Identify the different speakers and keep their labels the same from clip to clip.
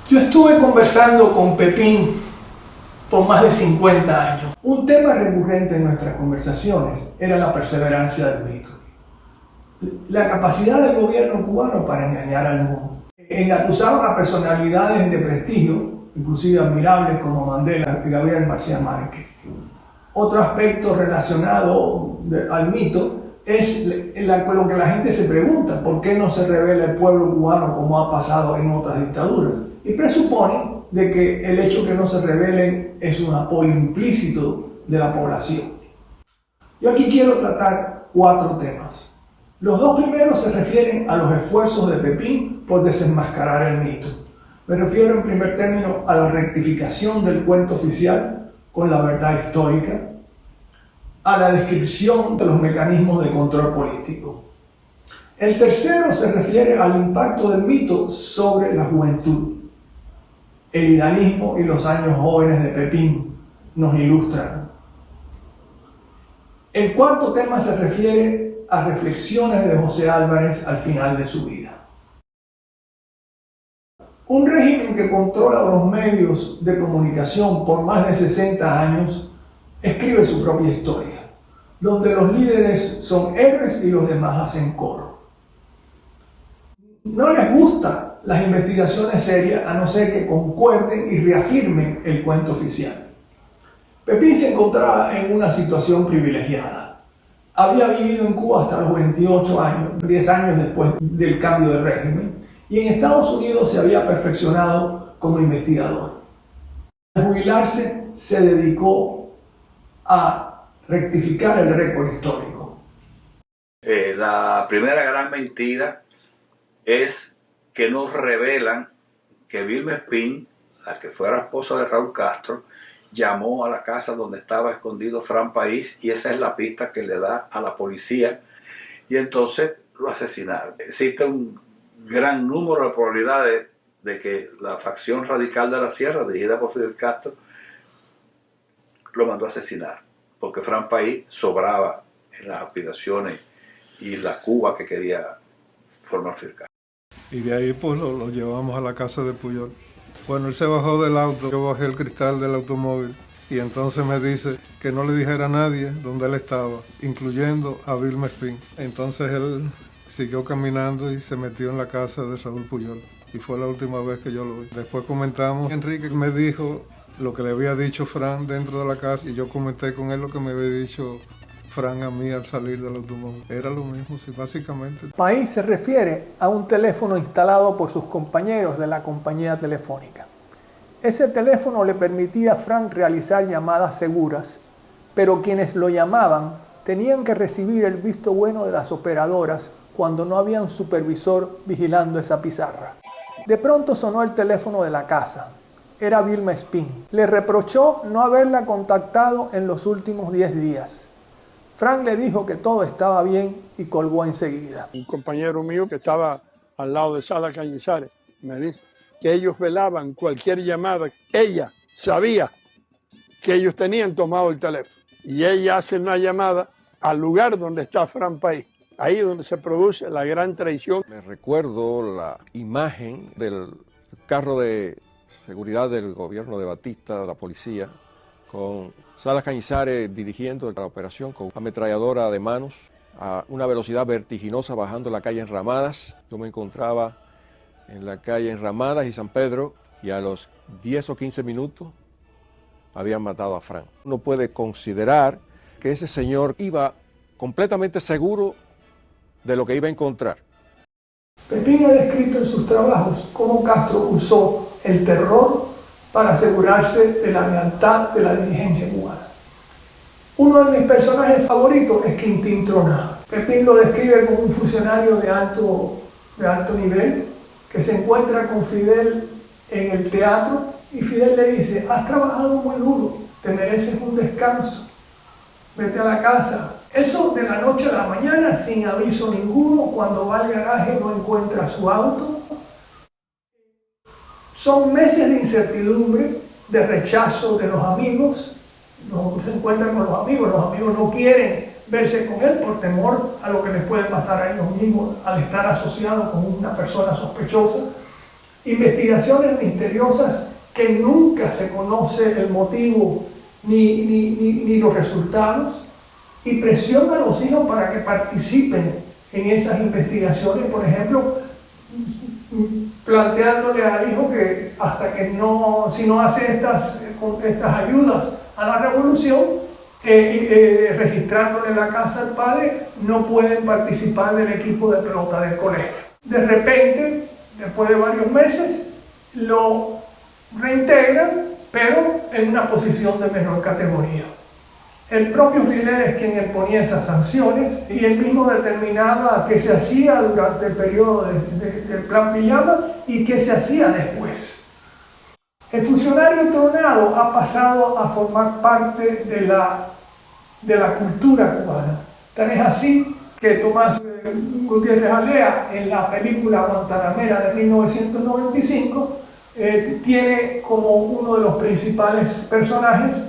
Speaker 1: Yo estuve conversando con Pepín por más de 50 años. Un tema recurrente en nuestras conversaciones era la perseverancia del mito. La capacidad del gobierno cubano para engañar al mundo. Engatusaba a personalidades de prestigio, inclusive admirables como Mandela y Gabriel García Márquez. Otro aspecto relacionado al mito es lo que la gente se pregunta: ¿por qué no se revela el pueblo cubano como ha pasado en otras dictaduras? Y presuponen de que el hecho que no se revelen es un apoyo implícito de la población. Yo aquí quiero tratar 4 temas. Los 2 primeros se refieren a los esfuerzos de Pepín por desenmascarar el mito. Me refiero en primer término a la rectificación del cuento oficial con la verdad histórica, a la descripción de los mecanismos de control político. El tercero se refiere al impacto del mito sobre la juventud. El idealismo y los años jóvenes de Pepín nos ilustran. El cuarto tema se refiere a reflexiones de José Álvarez al final de su vida. Un régimen que controla los medios de comunicación por más de 60 años escribe su propia historia, donde los líderes son héroes y los demás hacen coro. No les gustan las investigaciones serias a no ser que concuerden y reafirmen el cuento oficial. Pepín se encontraba en una situación privilegiada. Había vivido en Cuba hasta los 28 años, 10 años después del cambio de régimen, y en Estados Unidos se había perfeccionado como investigador. Al jubilarse, se dedicó a rectificar el récord histórico.
Speaker 2: La primera gran mentira es que nos revelan que Vilma Espín, la que fuera esposa de Raúl Castro, llamó a la casa donde estaba escondido Fran País, y esa es la pista que le da a la policía, y entonces lo asesinaron. Existe un gran número de probabilidades de que la facción radical de la Sierra, dirigida por Fidel Castro, lo mandó a asesinar, porque Fran País sobraba en las aspiraciones y la Cuba que quería formar Fidel Castro.
Speaker 3: Y de ahí pues lo llevamos a la casa de Pujol. Bueno, él se bajó del auto, yo bajé el cristal del automóvil y entonces me dice que no le dijera a nadie dónde él estaba, incluyendo a Vilma Espín. Entonces él siguió caminando y se metió en la casa de Raúl Pujol, y fue la última vez que yo lo vi. Después comentamos, Enrique me dijo lo que le había dicho Fran dentro de la casa, y yo comenté con él lo que me había dicho Fran a mí al salir del automóvil. Era lo mismo, sí, básicamente.
Speaker 1: País se refiere a un teléfono instalado por sus compañeros de la compañía telefónica. Ese teléfono le permitía a Fran realizar llamadas seguras, pero quienes lo llamaban tenían que recibir el visto bueno de las operadoras cuando no había un supervisor vigilando esa pizarra. De pronto sonó el teléfono de la casa. Era Vilma Espín. Le reprochó no haberla contactado en los últimos 10 días. Fran le dijo que todo estaba bien y colgó enseguida.
Speaker 4: Un compañero mío que estaba al lado de Salas Cañizares me dice que ellos velaban cualquier llamada. Ella sabía que ellos tenían tomado el teléfono y ella hace una llamada al lugar donde está Fran País, ahí donde se produce la gran traición.
Speaker 5: Me recuerdo la imagen del carro de seguridad del gobierno de Batista, la policía, con Salas Cañizares dirigiendo la operación con ametralladora de manos a una velocidad vertiginosa bajando la calle Enramadas. Yo me encontraba en la calle Enramadas y San Pedro, y a los 10 o 15 minutos habían matado a Fran. Uno puede considerar que ese señor iba completamente seguro de lo que iba a encontrar.
Speaker 1: Pepín ha descrito en sus trabajos cómo Castro usó el terror para asegurarse de la lealtad de la dirigencia cubana. Uno de mis personajes favoritos es Quintín Tronado. Pepín lo describe como un funcionario de alto nivel que se encuentra con Fidel en el teatro, y Fidel le dice: has trabajado muy duro, te mereces un descanso, vete a la casa. Eso de la noche a la mañana, sin aviso ninguno, cuando va al garaje no encuentra su auto. Son meses de incertidumbre, de rechazo de los amigos. No se encuentran con los amigos no quieren verse con él por temor a lo que les puede pasar a ellos mismos al estar asociados con una persona sospechosa. investigaciones misteriosas que nunca se conoce el motivo ni los resultados, y presiona a los hijos para que participen en esas investigaciones, por ejemplo, planteándole al hijo que hasta que si no hace estas ayudas a la revolución, registrándole en la casa al padre, no pueden participar del equipo de pelota del colegio. De repente, después de varios meses, lo reintegran, pero en una posición de menor categoría. El propio Filer es quien ponía esas sanciones y él mismo determinaba qué se hacía durante el periodo del Plan Pijama y qué se hacía después. El funcionario tronado ha pasado a formar parte de la cultura cubana. Tan es así que Tomás Gutiérrez Alea, en la película Guantanamera de 1995, tiene como uno de los principales personajes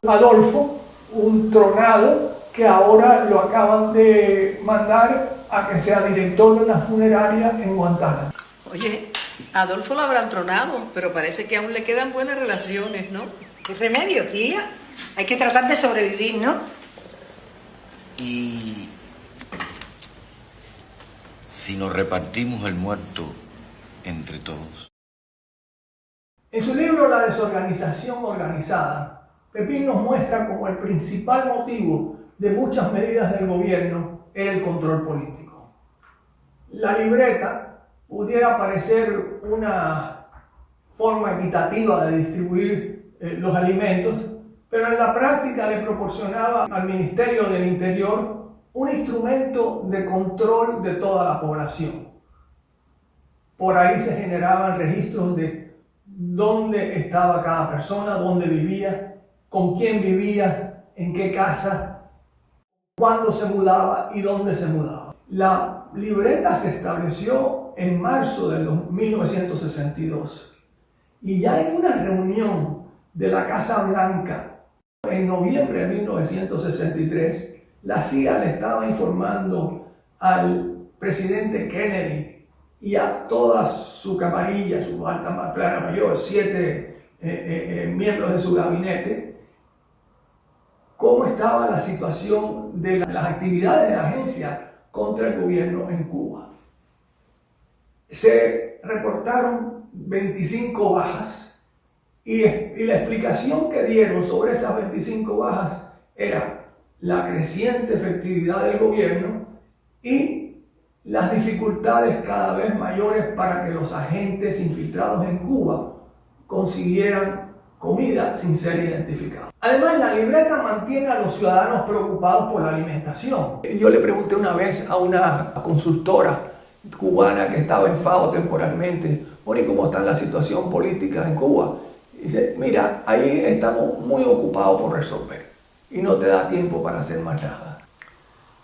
Speaker 1: Adolfo, un tronado que ahora lo acaban de mandar a que sea director de una funeraria en Guantánamo.
Speaker 6: Oye, Adolfo lo habrán tronado, pero parece que aún le quedan buenas relaciones, ¿no?
Speaker 7: ¿Qué remedio, tía? Hay que tratar de sobrevivir, ¿no?
Speaker 8: Y si nos repartimos el muerto entre todos.
Speaker 1: En su libro La desorganización organizada, Pepín nos muestra como el principal motivo de muchas medidas del gobierno era el control político. La libreta pudiera parecer una forma equitativa de distribuir los alimentos, pero en la práctica le proporcionaba al Ministerio del Interior un instrumento de control de toda la población. Por ahí se generaban registros de dónde estaba cada persona, dónde vivía, con quién vivía, en qué casa, cuándo se mudaba y dónde se mudaba. La libreta se estableció en marzo de 1962 y ya en una reunión de la Casa Blanca en noviembre de 1963, la CIA le estaba informando al presidente Kennedy y a toda su camarilla, su alta plana mayor, 7 miembros de su gabinete, cómo estaba la situación de las actividades de la agencia contra el gobierno en Cuba. Se reportaron 25 bajas y la explicación que dieron sobre esas 25 bajas era la creciente efectividad del gobierno y las dificultades cada vez mayores para que los agentes infiltrados en Cuba consiguieran comida sin ser identificados. Además, la libreta mantiene a los ciudadanos preocupados por la alimentación. Yo le pregunté una vez a una consultora cubana que estaba en FAO temporalmente, bueno, ¿y cómo está la situación política en Cuba? Y dice, mira, ahí estamos muy ocupados por resolver y no te da tiempo para hacer más nada.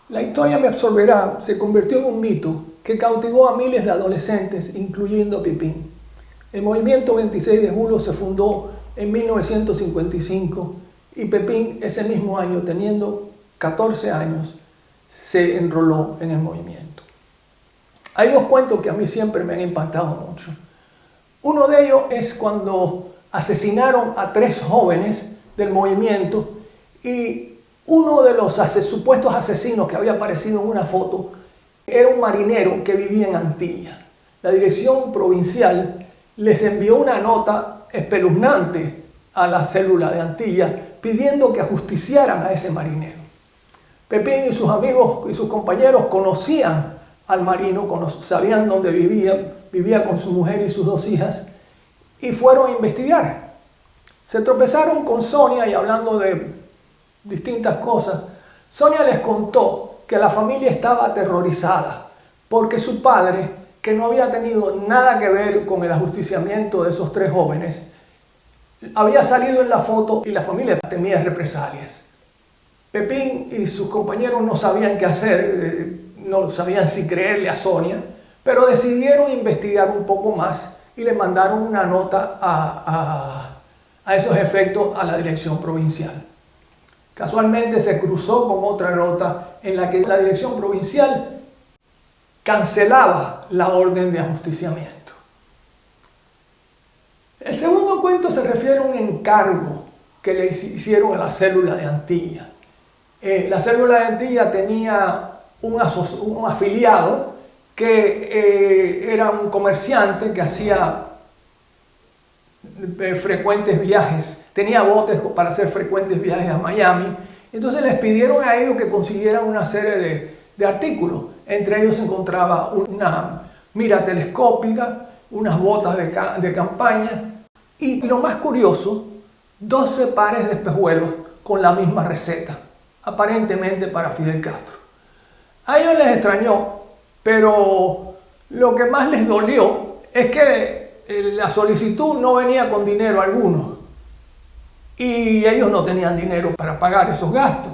Speaker 1: La historia me absorberá se convirtió en un mito que cautivó a miles de adolescentes, incluyendo Pepín. El movimiento 26 de julio se fundó en 1955 y Pepín ese mismo año, teniendo 14 años, se enroló en el movimiento. Hay dos cuentos que a mí siempre me han impactado mucho. Uno de ellos es cuando asesinaron a 3 jóvenes del movimiento y uno de los supuestos asesinos que había aparecido en una foto era un marinero que vivía en Antilla. La dirección provincial les envió una nota espeluznante a la célula de Antilla pidiendo que ajusticiaran a ese marinero. Pepín y sus amigos y sus compañeros conocían al marino, sabían dónde vivía con su mujer y sus 2 hijas y fueron a investigar. Se tropezaron con Sonia y hablando de distintas cosas, Sonia les contó que la familia estaba aterrorizada porque su padre, que no había tenido nada que ver con el ajusticiamiento de esos 3 jóvenes, había salido en la foto y la familia temía represalias. Pepín y sus compañeros no sabían qué hacer, no sabían si creerle a Sonia, pero decidieron investigar un poco más y le mandaron una nota a esos efectos a la dirección provincial. Casualmente se cruzó con otra nota en la que la dirección provincial cancelaba la orden de ajusticiamiento. cuento se refiere a un encargo que le hicieron a la célula de Antilla. La célula de Antilla tenía un afiliado que era un comerciante que hacía frecuentes viajes, tenía botes para hacer frecuentes viajes a Miami. Entonces les pidieron a ellos que consiguieran una serie de artículos. Entre ellos se encontraba una mira telescópica, unas botas de campaña y lo más curioso, 12 pares de espejuelos con la misma receta, aparentemente para Fidel Castro. A ellos les extrañó, pero lo que más les dolió es que la solicitud no venía con dinero alguno y ellos no tenían dinero para pagar esos gastos.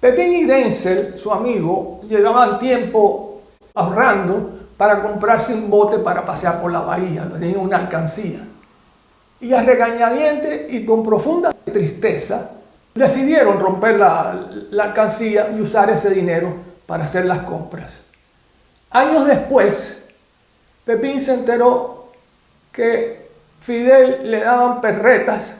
Speaker 1: Pepín y Denzel, su amigo, llevaban tiempo ahorrando para comprarse un bote para pasear por la bahía, tenían una alcancía. Y a regañadientes y con profunda tristeza, decidieron romper la alcancía y usar ese dinero para hacer las compras. Años después, Pepín se enteró que Fidel le daban perretas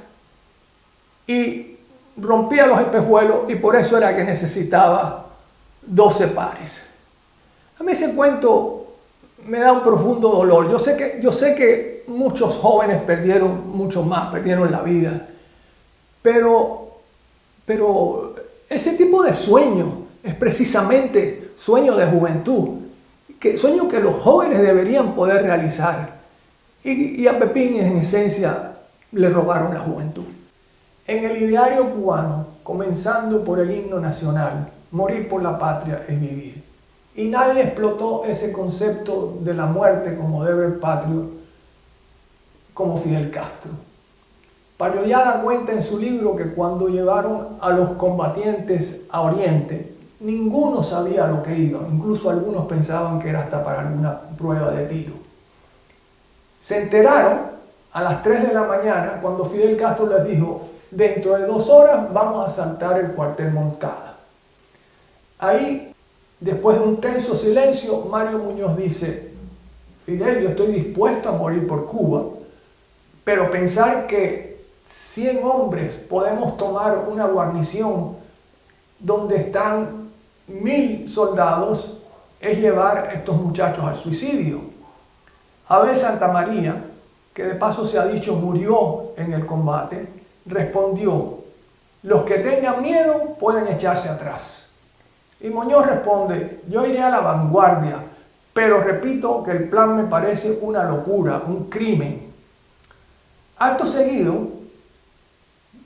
Speaker 1: y rompía los espejuelos y por eso era que necesitaba 12 pares. A mí ese cuento me da un profundo dolor. Yo sé que muchos jóvenes perdieron mucho más, perdieron la vida, pero ese tipo de sueño es precisamente sueño de juventud, sueño que los jóvenes deberían poder realizar. Y a Pepín en esencia le robaron la juventud. En el ideario cubano, comenzando por el himno nacional, morir por la patria es vivir. Y nadie explotó ese concepto de la muerte como deber patrio como Fidel Castro. Pariollada cuenta en su libro que cuando llevaron a los combatientes a Oriente, ninguno sabía lo que iba, incluso algunos pensaban que era hasta para alguna prueba de tiro. Se enteraron a las 3 de la mañana cuando Fidel Castro les dijo: dentro de 2 horas vamos a asaltar el cuartel Moncada. Ahí, después de un tenso silencio, Mario Muñoz dice: Fidel, yo estoy dispuesto a morir por Cuba, pero pensar que 100 hombres podemos tomar una guarnición donde están 1000 soldados es llevar a estos muchachos al suicidio. Abel Santamaría, que de paso se ha dicho murió en el combate, respondió: los que tengan miedo pueden echarse atrás. Y Muñoz responde: yo iré a la vanguardia, pero repito que el plan me parece una locura, un crimen. Acto seguido,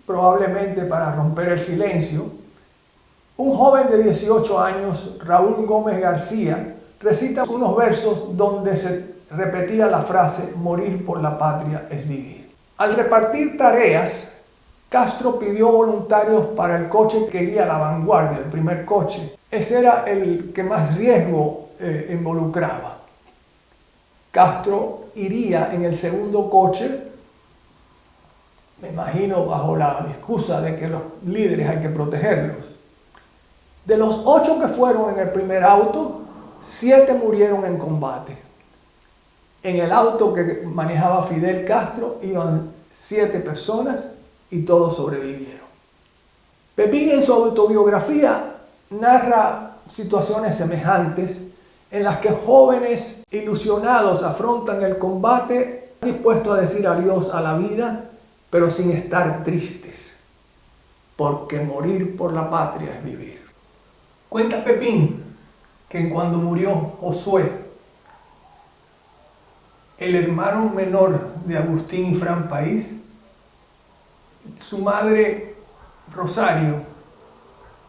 Speaker 1: probablemente para romper el silencio, un joven de 18 años, Raúl Gómez García, recita unos versos donde se repetía la frase: morir por la patria es vivir. Al repartir tareas, Castro pidió voluntarios para el coche que iría a la vanguardia, el primer coche. Ese era el que más riesgo involucraba. Castro iría en el segundo coche, me imagino bajo la excusa de que los líderes hay que protegerlos. De los 8 que fueron en el primer auto, 7 murieron en combate. En el auto que manejaba Fidel Castro iban 7 personas y todos sobrevivieron. Pepín en su autobiografía narra situaciones semejantes en las que jóvenes ilusionados afrontan el combate dispuestos a decir adiós a la vida, pero sin estar tristes, porque morir por la patria es vivir. Cuenta Pepín que cuando murió Josué, el hermano menor de Agustín y Fran País, su madre Rosario,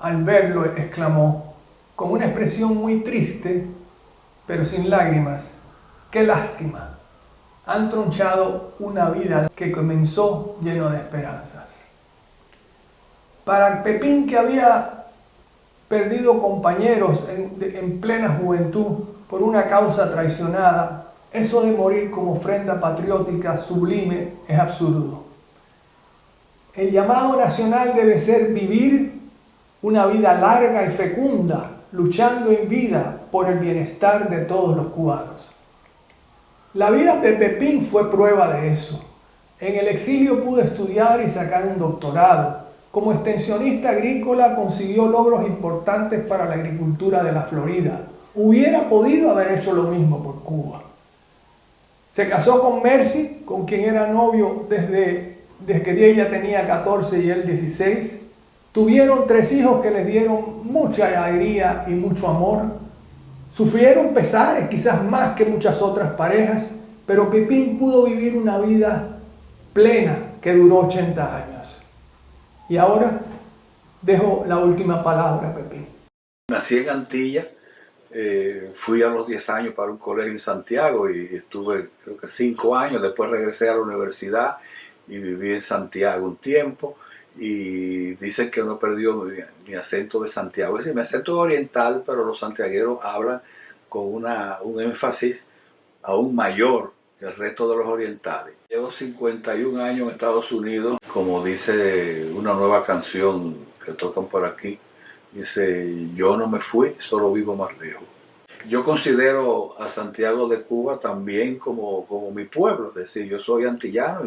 Speaker 1: al verlo, exclamó con una expresión muy triste, pero sin lágrimas: ¡qué lástima! Han tronchado una vida que comenzó lleno de esperanzas. Para Pepín, que había perdido compañeros en plena juventud por una causa traicionada, eso de morir como ofrenda patriótica sublime es absurdo. El llamado nacional debe ser vivir una vida larga y fecunda, luchando en vida por el bienestar de todos los cubanos. La vida de Pepín fue prueba de eso. En el exilio pudo estudiar y sacar un doctorado. Como extensionista agrícola consiguió logros importantes para la agricultura de la Florida. Hubiera podido haber hecho lo mismo por Cuba. Se casó con Mercy, con quien era novio desde que ella tenía 14 y él 16. Tuvieron 3 hijos que les dieron mucha alegría y mucho amor. Sufrieron pesares, quizás más que muchas otras parejas, pero Pepín pudo vivir una vida plena que duró 80 años. Y ahora dejo la última palabra a Pepín.
Speaker 2: Nací en Antilla, fui a los 10 años para un colegio en Santiago y estuve creo que 5 años, después regresé a la universidad y viví en Santiago un tiempo y dicen que no perdió mi acento de Santiago, es decir, mi acento oriental, pero los santiagueros hablan con un énfasis aún mayor que el resto de los orientales. Llevo 51 años en Estados Unidos, como dice una nueva canción que tocan por aquí, dice, yo no me fui, solo vivo más lejos. Yo considero a Santiago de Cuba también como mi pueblo, es decir, yo soy antillano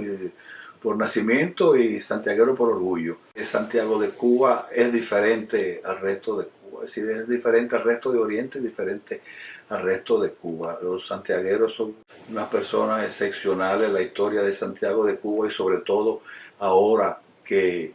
Speaker 2: por nacimiento y santiaguero por orgullo. Santiago de Cuba es diferente al resto de Cuba, es decir, es diferente al resto de Oriente y diferente al resto de Cuba. Los santiagueros son unas personas excepcionales en la historia de Santiago de Cuba y sobre todo ahora que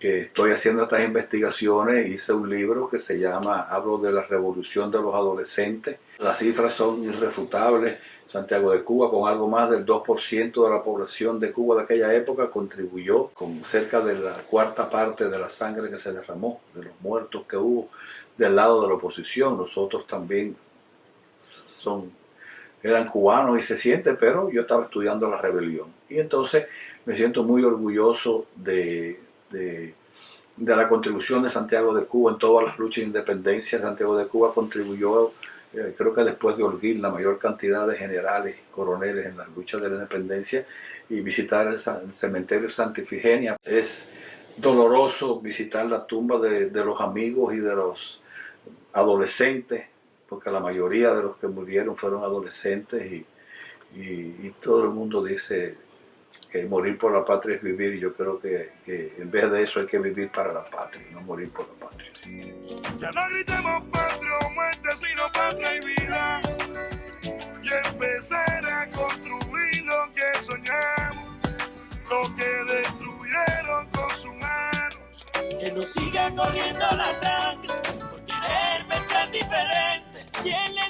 Speaker 2: estoy haciendo estas investigaciones, hice un libro que se llama, hablo de la revolución de los adolescentes. Las cifras son irrefutables. Santiago de Cuba, con algo más del 2% de la población de Cuba de aquella época, contribuyó con cerca de la 1/4 parte de la sangre que se derramó, de los muertos que hubo del lado de la oposición. Los otros también eran cubanos y se siente, pero yo estaba estudiando la rebelión. Y entonces me siento muy orgulloso de la contribución de Santiago de Cuba en todas las luchas de independencia. Santiago de Cuba contribuyó, creo que después de Holguín, la mayor cantidad de generales y coroneles en las luchas de la independencia, y visitar el cementerio Santa Ifigenia. Es doloroso visitar la tumba de los amigos y de los adolescentes, porque la mayoría de los que murieron fueron adolescentes y todo el mundo dice que morir por la patria es vivir, y yo creo que en vez de eso hay que vivir para la patria, no morir por la patria.
Speaker 9: Ya no gritemos patria o muerte, sino patria y vida, y empezar a construir lo que soñamos, lo que destruyeron con sus manos. Que no siga corriendo la sangre por querer pensar diferente. ¿Quién le